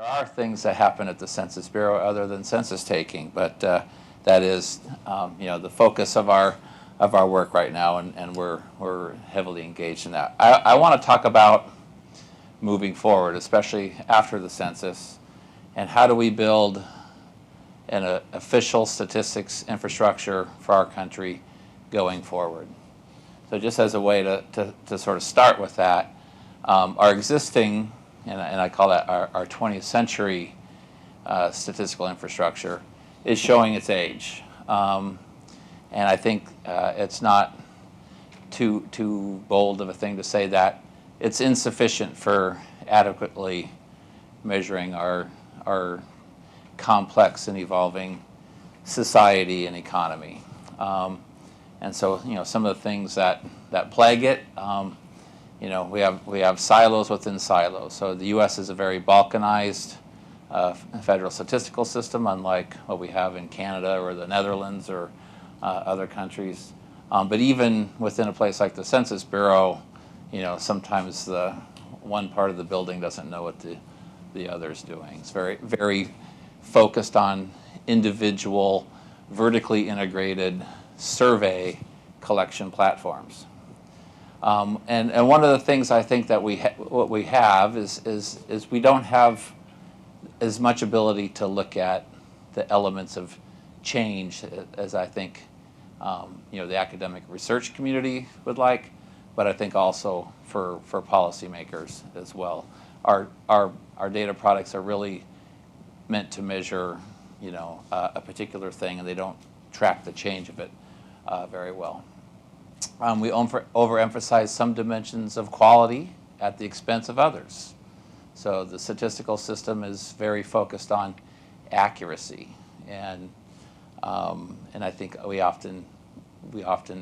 There are things that happen at the Census Bureau other than census taking, but that is, the focus of our work right now, and we're heavily engaged in that. I want to talk about moving forward, especially after the census, and how do we build an official statistics infrastructure for our country going forward. So just as a way to sort of start with that, our existing, and I call that our 20th century statistical infrastructure, is showing its age. And I think it's not too bold of a thing to say that it's insufficient for adequately measuring our complex and evolving society and economy. And so, some of the things that plague it, we have silos within silos. So the U.S. is a very balkanized federal statistical system, unlike what we have in Canada or the Netherlands or other countries. But even within a place like the Census Bureau, sometimes the one part of the building doesn't know what the other is doing. It's very, very focused on individual, vertically integrated survey collection platforms. And one of the things I think that what we have is we don't have as much ability to look at the elements of change as I think the academic research community would like, but I think also for policymakers as well. Our data products are really meant to measure a particular thing, and they don't track the change of it very well. We overemphasize some dimensions of quality at the expense of others. So the statistical system is very focused on accuracy, and I think we often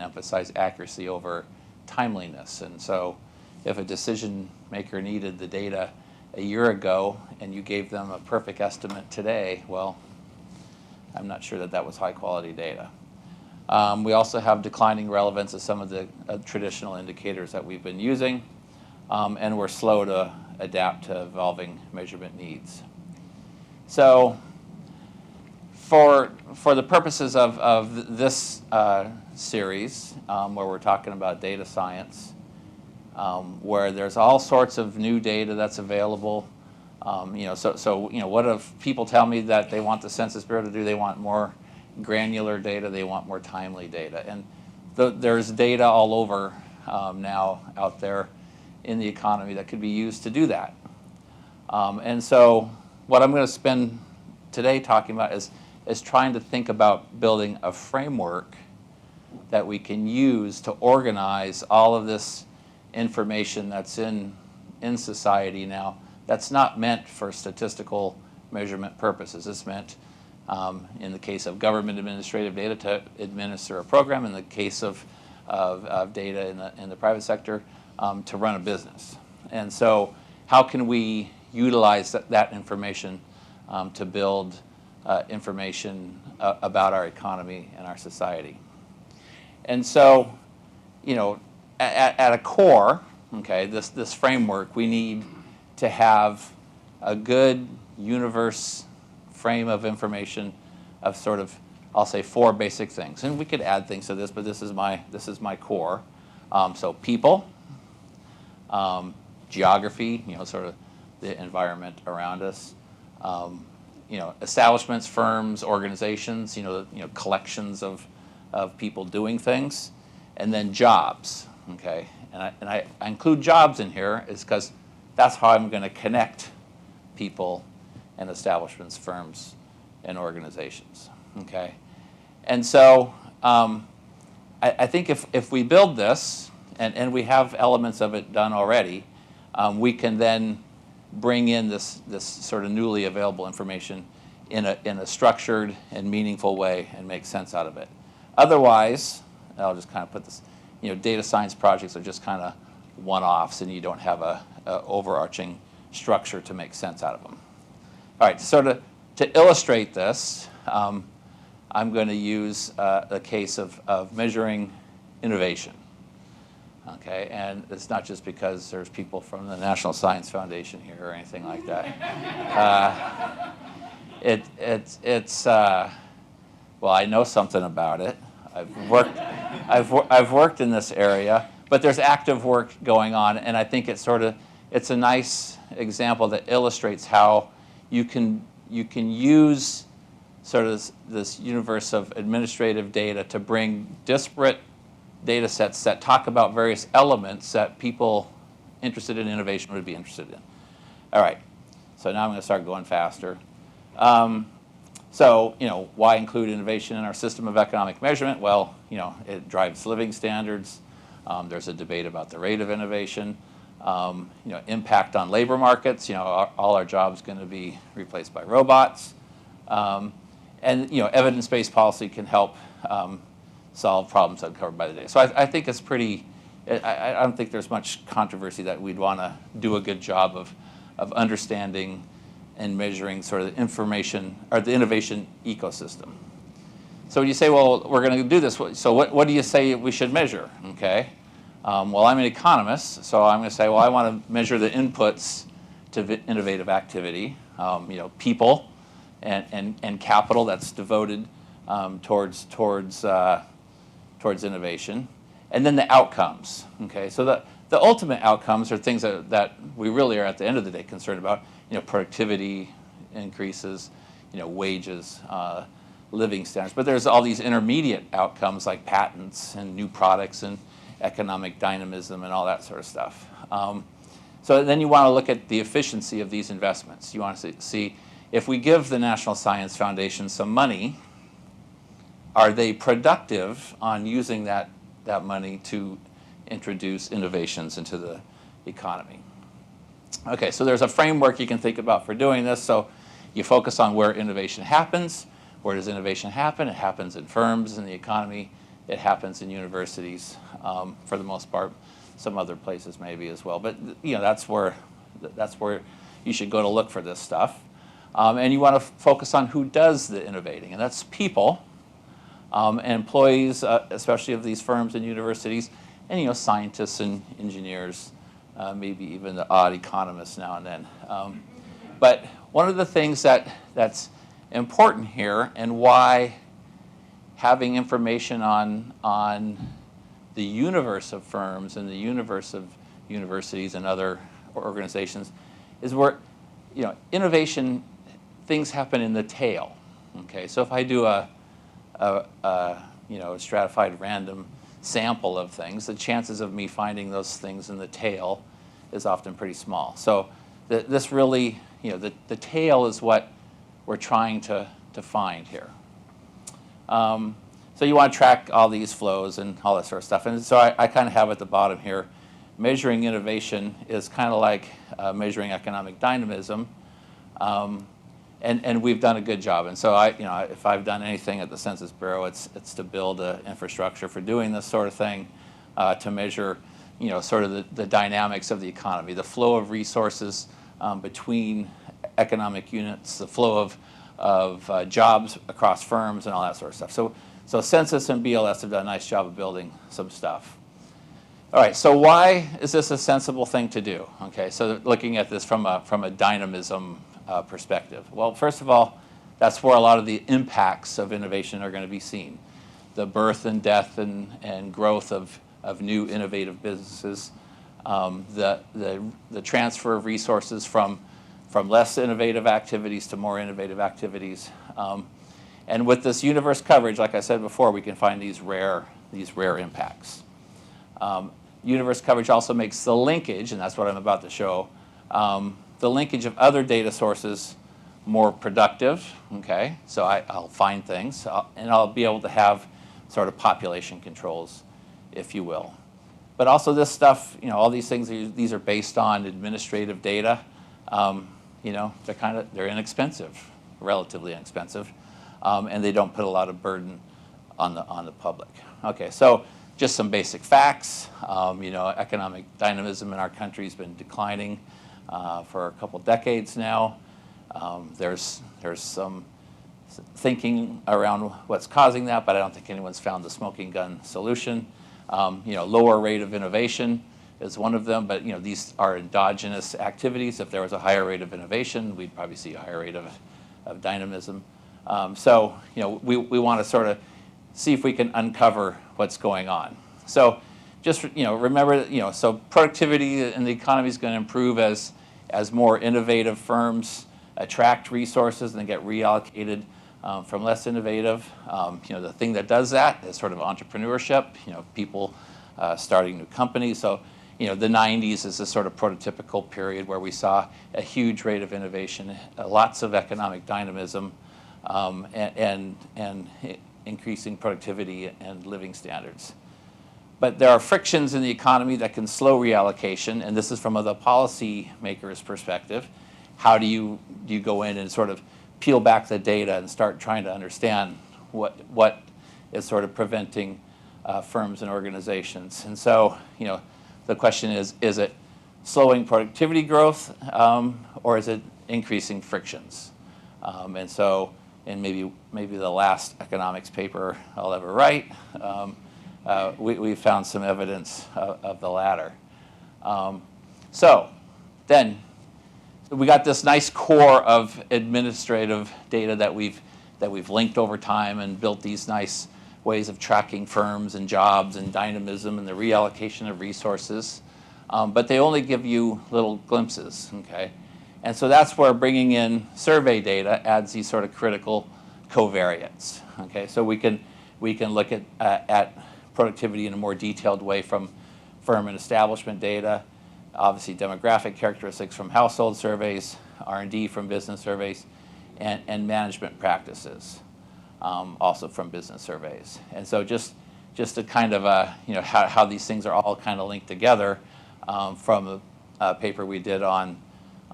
emphasize accuracy over timeliness. And so if a decision maker needed the data a year ago and you gave them a perfect estimate today, well, I'm not sure that was high quality data. We also have declining relevance of some of the traditional indicators that we've been using, and we're slow to adapt to evolving measurement needs. So for the purposes of this series, where we're talking about data science, where there's all sorts of new data that's available, what if people tell me that they want the Census Bureau to do? They want more granular data, they want more timely data. And there's data all over now out there in the economy that could be used to do that. And so what I'm going to spend today talking about is trying to think about building a framework that we can use to organize all of this information that's in society now that's not meant for statistical measurement purposes. It's meant, in the case of government administrative data, to administer a program. In the case of data in the private sector, to run a business. And so how can we utilize that information to build information about our economy and our society? And so, at a core, okay, this framework, we need to have a good universe frame of information of sort of, I'll say, 4 basic things. And we could add things to this, but this is my core. So people, geography, sort of the environment around us, establishments, firms, organizations, collections of people doing things, and then jobs. Okay, and I include jobs in here is because that's how I'm going to connect people and establishments, firms, and organizations. Okay, and so I think if we build this, and we have elements of it done already, we can then bring in this sort of newly available information in a structured and meaningful way and make sense out of it. Otherwise, I'll just kind of put this, data science projects are just kind of one-offs, and you don't have a overarching structure to make sense out of them. All right, so to illustrate this, I'm going to use the case of measuring innovation. Okay, and it's not just because there's people from the National Science Foundation here or anything like that. Well, I know something about it. I've worked in this area, but there's active work going on, and I think it's a nice example that illustrates how you can use sort of this universe of administrative data to bring disparate data sets that talk about various elements that people interested in innovation would be interested in. All right, so now I'm going to start going faster. So, why include innovation in our system of economic measurement? Well, it drives living standards. There's a debate about the rate of innovation. Impact on labor markets. All our jobs going to be replaced by robots. And evidence-based policy can help solve problems uncovered by the data. So I think it's pretty. I don't think there's much controversy that we'd want to do a good job of understanding and measuring sort of the information or the innovation ecosystem. So when you say, well, we're going to do this, so what do you say we should measure? Okay. Well, I'm an economist, so I'm going to say, well, I want to measure the inputs to innovative activity. People and capital that's devoted towards innovation, and then the outcomes. Okay, so the ultimate outcomes are things that we really are at the end of the day concerned about. Productivity increases, wages, living standards. But there's all these intermediate outcomes like patents and new products and economic dynamism and all that sort of stuff. So then you want to look at the efficiency of these investments. You want to see if we give the National Science Foundation some money, are they productive on using that money to introduce innovations into the economy? Okay, so there's a framework you can think about for doing this. So you focus on where innovation happens. Where does innovation happen? It happens in firms, in the economy. It happens in universities, for the most part. Some other places maybe as well. But that's where you should go to look for this stuff. And you want to focus on who does the innovating, and that's people, and employees, especially of these firms and universities, and scientists and engineers. Maybe even the odd economists now and then. But one of the things that's important here, and why having information on the universe of firms and the universe of universities and other organizations, is where innovation, things happen in the tail. Okay, so if I do a stratified random sample of things, the chances of me finding those things in the tail is often pretty small. So this really, the tail is what we're trying to find here. So you want to track all these flows and all that sort of stuff. And so I kind of have at the bottom here, measuring innovation is kind of like measuring economic dynamism. And we've done a good job. And so if I've done anything at the Census Bureau, it's to build an infrastructure for doing this sort of thing, to measure, sort of the dynamics of the economy, the flow of resources between economic units, the flow of jobs across firms, and all that sort of stuff. So Census and BLS have done a nice job of building some stuff. All right, so why is this a sensible thing to do? Okay, so looking at this from a dynamism perspective. Well, first of all, that's where a lot of the impacts of innovation are going to be seen. The birth and death and growth of new innovative businesses, the transfer of resources from less innovative activities to more innovative activities. And with this universe coverage, like I said before, we can find these rare impacts. Universe coverage also makes the linkage, and that's what I'm about to show, the linkage of other data sources more productive. Okay, so I'll find things, and I'll be able to have sort of population controls, if you will. But also this stuff, all these things, these are based on administrative data. They're inexpensive, relatively inexpensive, and they don't put a lot of burden on the public. Okay, so just some basic facts. Economic dynamism in our country has been declining for a couple decades now. There's some thinking around what's causing that, but I don't think anyone's found the smoking gun solution. Lower rate of innovation is one of them, but these are endogenous activities. If there was a higher rate of innovation, we'd probably see a higher rate of dynamism. So we want to sort of see if we can uncover what's going on. So just remember that so productivity in the economy is going to improve as more innovative firms attract resources and get reallocated from less innovative. The thing that does that is sort of entrepreneurship. People starting new companies. So the 90s is a sort of prototypical period where we saw a huge rate of innovation, lots of economic dynamism, and increasing productivity and living standards. But there are frictions in the economy that can slow reallocation, and this is from the policy maker's perspective. How do you go in and sort of peel back the data and start trying to understand what is sort of preventing firms and organizations? And so, the question is it slowing productivity growth, or is it increasing frictions? And so, in maybe the last economics paper I'll ever write, we found some evidence of the latter. So then we got this nice core of administrative data that we've linked over time and built these nice ways of tracking firms and jobs and dynamism and the reallocation of resources. But they only give you little glimpses, okay? And so that's where bringing in survey data adds these sort of critical covariates, okay? So we can look at productivity in a more detailed way from firm and establishment data, obviously demographic characteristics from household surveys, R&D from business surveys, and management practices also from business surveys. And so just to kind of how these things are all kind of linked together from a paper we did on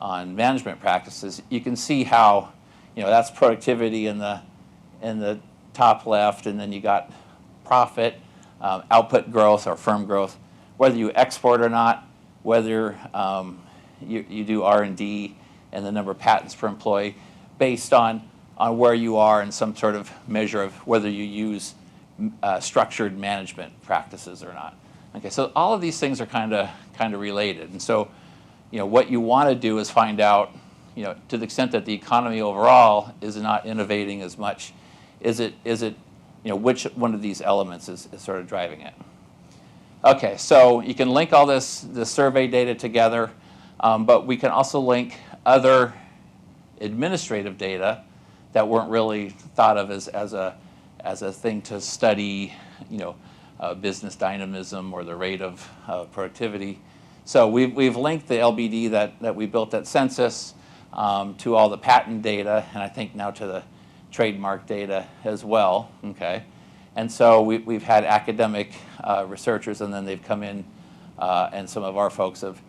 management practices, you can see how that's productivity in the top left, and then you got profit, output growth or firm growth, whether you export or not, whether you do R&D and the number of patents per employee, based on where you are in some sort of measure of whether you use structured management practices or not. Okay, so all of these things are kind of related, and so what you want to do is find out, to the extent that the economy overall is not innovating as much, is it which one of these elements is sort of driving it. Okay, so you can link all this survey data together, but we can also link other administrative data that weren't really thought of as a thing to study, business dynamism or the rate of productivity. So we've linked the LBD that we built at Census to all the patent data, and I think now to the trademark data as well. Okay, and so we've had academic researchers, and then they've come in, and some of our folks have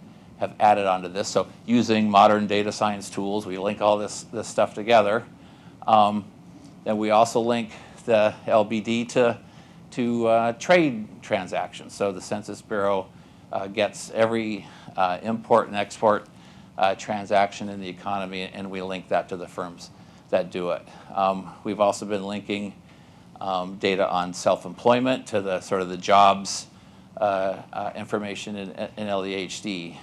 added onto this. So using modern data science tools, we link all this stuff together. Then we also link the LBD to trade transactions. So the Census Bureau gets every import and export transaction in the economy, and we link that to the firms that do it. We've also been linking data on self-employment to the sort of the jobs information in LEHD.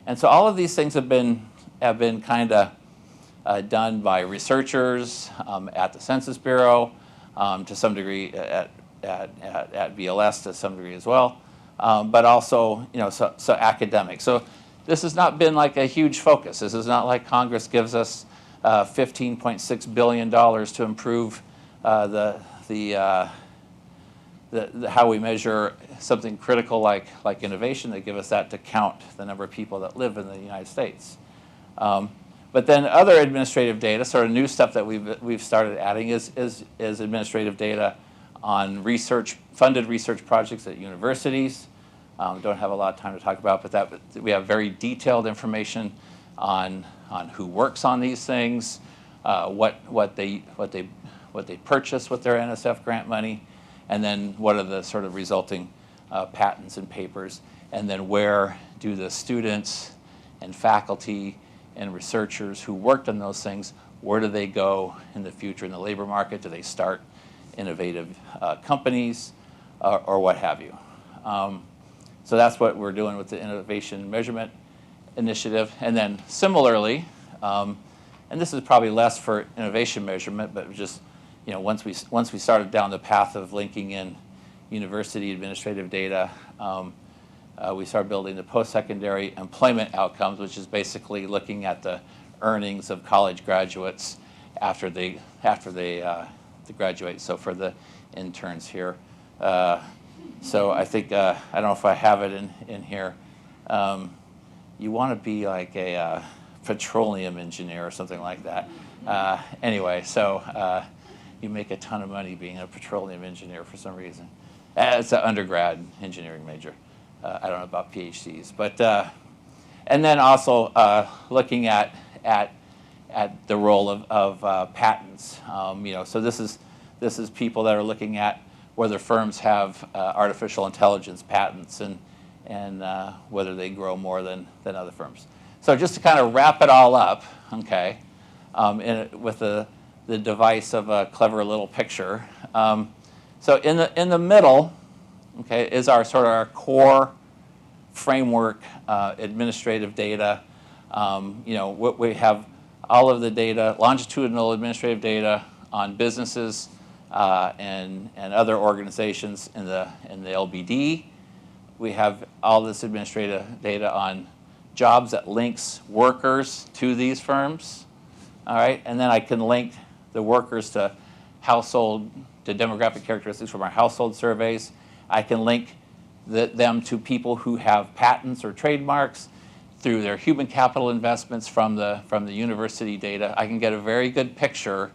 And so all of these things have been kind of done by researchers at the Census Bureau, to some degree at VLS to some degree as well, but also so academic. So this has not been like a huge focus. This is not like Congress gives us $15.6 billion to improve how we measure something critical like innovation. They give us that to count the number of people that live in the United States. But then other administrative data, sort of new stuff that we've started adding is administrative data on funded research projects at universities. Don't have a lot of time to talk about, but we have very detailed information on who works on these things, what they purchase with their NSF grant money, and then what are the sort of resulting patents and papers, and then where do the students and faculty and researchers who worked on those things, where do they go in the future in the labor market? Do they start innovative companies? or what have you. So that's what we're doing with the Innovation Measurement Initiative. And then similarly, and this is probably less for innovation measurement, but just once we started down the path of linking in university administrative data, we started building the post-secondary employment outcomes, which is basically looking at the earnings of college graduates after they graduate. So for the interns here, so I think I don't know if I have it in here. You want to be like a petroleum engineer or something like that. Anyway, so you make a ton of money being a petroleum engineer for some reason. It's an undergrad engineering major. I don't know about PhDs, but and then also looking at the role of patents. So this is people that are looking at whether firms have artificial intelligence patents and whether they grow more than other firms. So just to kind of wrap it all up, okay, with the device of a clever little picture. So in the middle, okay, is our core framework administrative data. We have all of the data, longitudinal administrative data on businesses and other organizations in the LBD. We have all this administrative data on jobs that links workers to these firms. All right, and then I can link the workers to demographic characteristics from our household surveys. I can link them to people who have patents or trademarks through their human capital investments from the university data. I can get a very good picture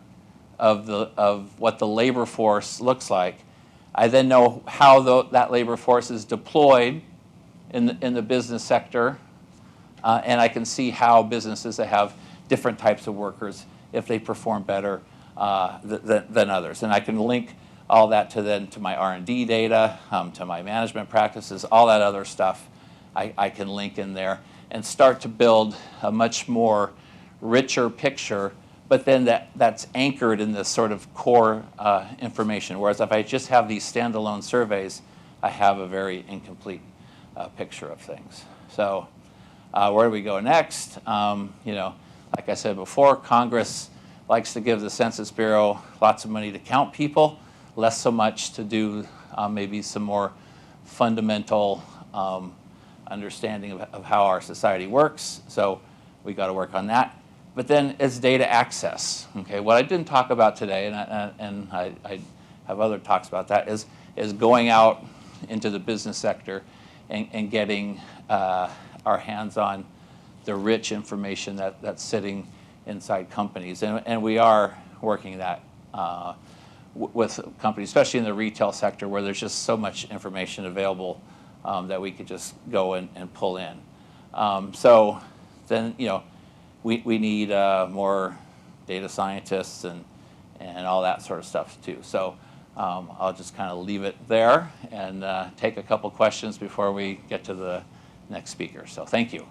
of what the labor force looks like. I then know how that labor force is deployed in the business sector, and I can see how businesses that have different types of workers, if they perform better than others. And I can link all that to my R&D data, to my management practices, all that other stuff I can link in there and start to build a much more richer picture, but then that's anchored in this sort of core information. Whereas if I just have these standalone surveys, I have a very incomplete picture of things. So where do we go next? Like I said before, Congress likes to give the Census Bureau lots of money to count people, less so much to do maybe some more fundamental understanding of how our society works. So we got to work on that. But then it's data access. Okay, what I didn't talk about today, and I have other talks about that, is going out into the business sector and getting our hands on the rich information that's sitting inside companies. And we are working that with companies, especially in the retail sector, where there's just so much information available that we could just go and pull in. So then, we need more data scientists and all that sort of stuff too. So I'll just kind of leave it there and take a couple questions before we get to the next speaker. So thank you.